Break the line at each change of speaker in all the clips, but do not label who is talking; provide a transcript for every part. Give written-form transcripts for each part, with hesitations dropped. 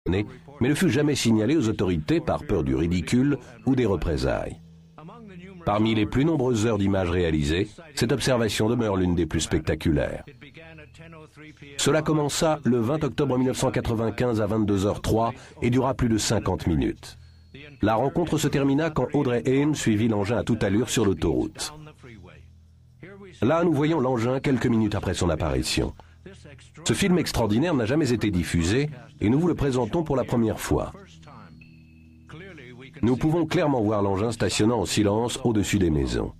mais ne fut jamais signalé aux autorités par peur du ridicule ou des représailles. Parmi les plus nombreuses heures d'images réalisées, cette observation demeure l'une des plus spectaculaires. Cela commença le 20 octobre 1995 à 22h03 et dura plus de 50 minutes. La rencontre se termina quand Audrey Haim suivit l'engin à toute allure sur l'autoroute. Là, nous voyons l'engin quelques minutes après son apparition. Ce film extraordinaire n'a jamais été diffusé et nous vous le présentons pour la première fois. Nous pouvons clairement voir l'engin stationnant en silence au-dessus des maisons.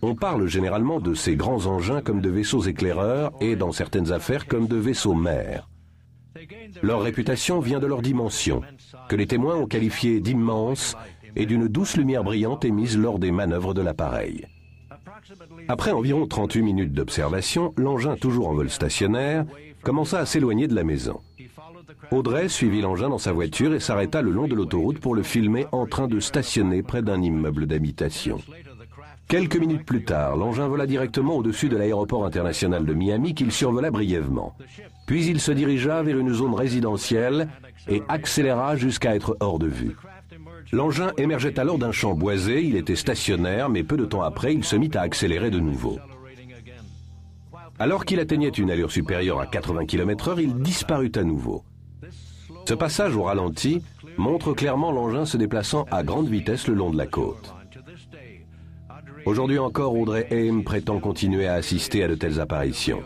On parle généralement de ces grands engins comme de vaisseaux éclaireurs et, dans certaines affaires, comme de vaisseaux mers. Leur réputation vient de leur dimension, que les témoins ont qualifiée d'immense et d'une douce lumière brillante émise lors des manœuvres de l'appareil. Après environ 38 minutes d'observation, l'engin, toujours en vol stationnaire, commença à s'éloigner de la maison. Audrey suivit l'engin dans sa voiture et s'arrêta le long de l'autoroute pour le filmer en train de stationner près d'un immeuble d'habitation. Quelques minutes plus tard, l'engin vola directement au-dessus de l'aéroport international de Miami qu'il survola brièvement. Puis il se dirigea vers une zone résidentielle et accéléra jusqu'à être hors de vue. L'engin émergeait alors d'un champ boisé, il était stationnaire, mais peu de temps après, il se mit à accélérer de nouveau. Alors qu'il atteignait une allure supérieure à 80 km/h, il disparut à nouveau. Ce passage au ralenti montre clairement l'engin se déplaçant à grande vitesse le long de la côte. Aujourd'hui encore, Audrey Haim prétend continuer à assister à de telles apparitions.